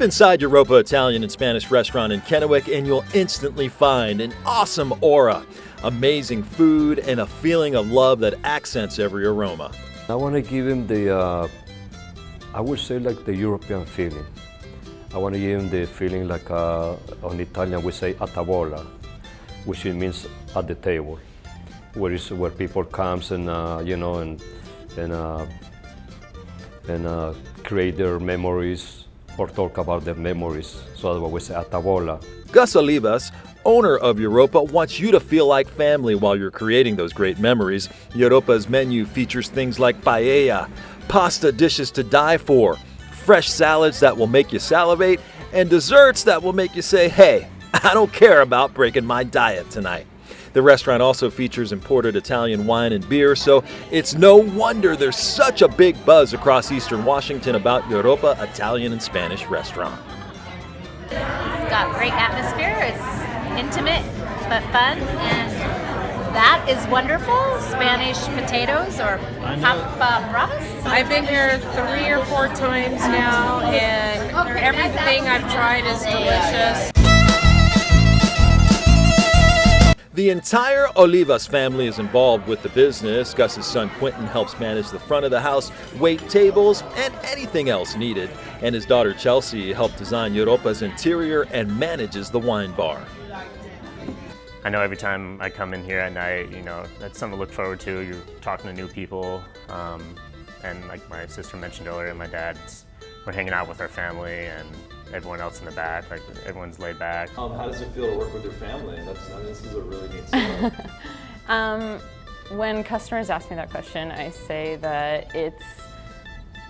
inside Europa Italian and Spanish restaurant in Kennewick and you'll instantly find an awesome aura, amazing food, and a feeling of love that accents every aroma. I want to give him the, I would say like the European feeling. I want to give him the feeling like on Italian we say a tavola, which it means at the table, where people comes and create their memories or talk about their memories. So that's what we say a tavola. Gus Olivas, owner of Europa, wants you to feel like family while you're creating those great memories. Europa's menu features things like paella, pasta dishes to die for, fresh salads that will make you salivate, and desserts that will make you say, hey, I don't care about breaking my diet tonight. The restaurant also features imported Italian wine and beer, so it's no wonder there's such a big buzz across Eastern Washington about Europa Italian and Spanish restaurant. It's got great atmosphere, it's intimate but fun, and that is wonderful. Spanish potatoes or papa bravas. I've been here 3 or 4 times now, and everything I've tried is delicious. The entire Olivas family is involved with the business. Gus's son Quentin helps manage the front of the house, wait tables, and anything else needed. And his daughter Chelsea helped design Europa's interior and manages the wine bar. I know every time I come in here at night, that's something to look forward to. You're talking to new people. And like my sister mentioned earlier, my dad's, we're hanging out with our family and everyone else in the back, like everyone's laid back. How does it feel to work with your family? This is a really neat story. When customers ask me that question, I say that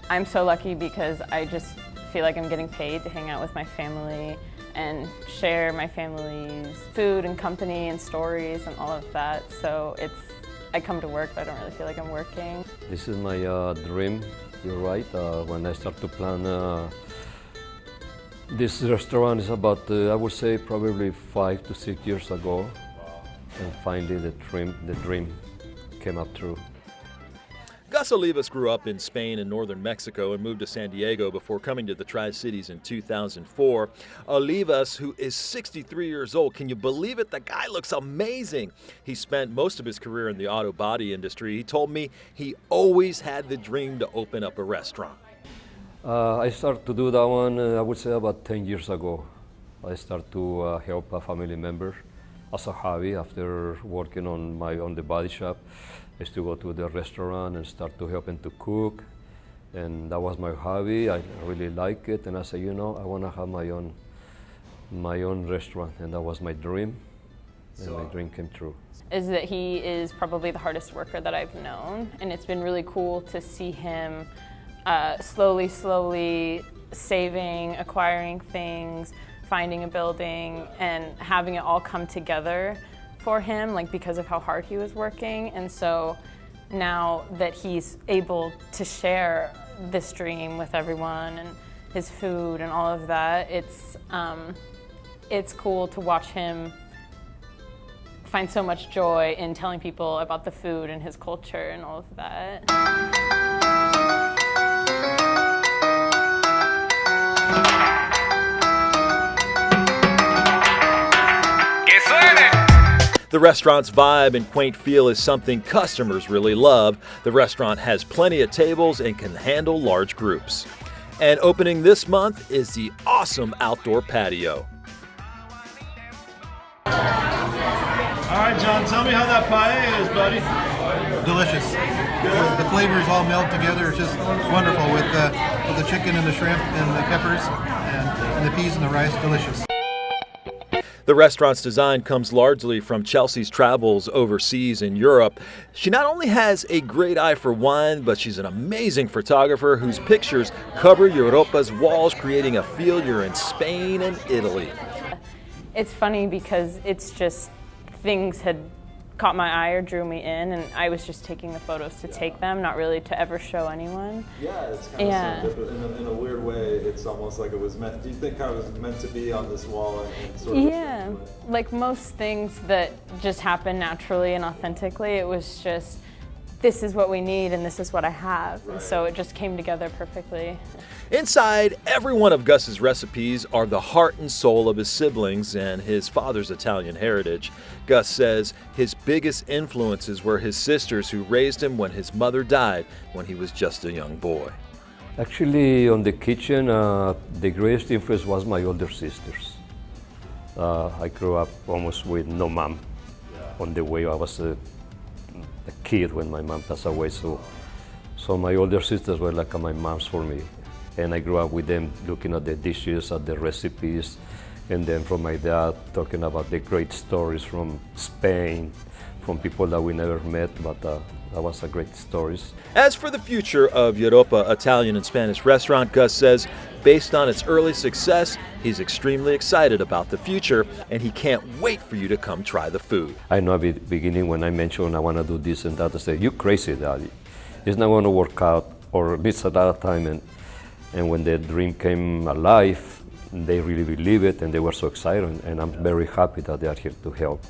I'm so lucky because I just feel like I'm getting paid to hang out with my family and share my family's food and company and stories and all of that. So I come to work, but I don't really feel like I'm working. This is my dream, you're right. When I start to plan this restaurant is about, I would say, probably 5 to 6 years ago. And finally the dream came up true. Gus Olivas grew up in Spain and northern Mexico and moved to San Diego before coming to the Tri-Cities in 2004. Olivas, who is 63 years old, can you believe it? The guy looks amazing. He spent most of his career in the auto body industry. He told me he always had the dream to open up a restaurant. I started to do that one, I would say about 10 years ago. I started to help a family member as a hobby after working on the body shop. I used to go to the restaurant and start to help him to cook. And that was my hobby. I really like it. And I said, I want to have my own restaurant. And that was my dream. And my dream came true. Is that he is probably the hardest worker that I've known. And it's been really cool to see him slowly saving, acquiring things, finding a building, and having it all come together for him, like because of how hard he was working. And so now that he's able to share this dream with everyone and his food and all of that, it's cool to watch him find so much joy in telling people about the food and his culture and all of that. The restaurant's vibe and quaint feel is something customers really love. The restaurant has plenty of tables and can handle large groups. And opening this month is the awesome outdoor patio. All right, John, tell me how that paella is, buddy. Delicious. The flavors all meld together. It's just wonderful with the chicken and the shrimp and the peppers and the peas and the rice. Delicious. The restaurant's design comes largely from Chelsea's travels overseas in Europe. She not only has a great eye for wine, but she's an amazing photographer whose pictures cover Europa's walls, creating a feel you're in Spain and Italy. It's funny because it's just things had caught my eye or drew me in, and I was just taking the photos to take them, not really to ever show anyone. Yeah, it's kind of so different. In a weird way, it's almost like it was meant. Do you think how it was meant to be on this wall? And sort of yeah, like most things that just happen naturally and authentically, it was just, this is what we need and this is what I have. Right. And so it just came together perfectly. Inside every one of Gus's recipes are the heart and soul of his siblings and his father's Italian heritage. Gus says his biggest influences were his sisters who raised him when his mother died when he was just a young boy. Actually, on the kitchen, the greatest influence was my older sisters. I grew up almost with no mom on the way I was a kid when my mom passed away. So my older sisters were like my moms for me. And I grew up with them looking at the dishes, at the recipes, and then from my dad talking about the great stories from Spain, from people that we never met, but that was a great stories. As for the future of Europa Italian and Spanish restaurant, Gus says, based on its early success, he's extremely excited about the future, and he can't wait for you to come try the food. I know at the beginning when I mentioned I want to do this and that, I said, "You crazy, Daddy. It's not going to work out," or "It's a lot of time." And when the dream came alive, they really believe it and they were so excited, and I'm very happy that they are here to help.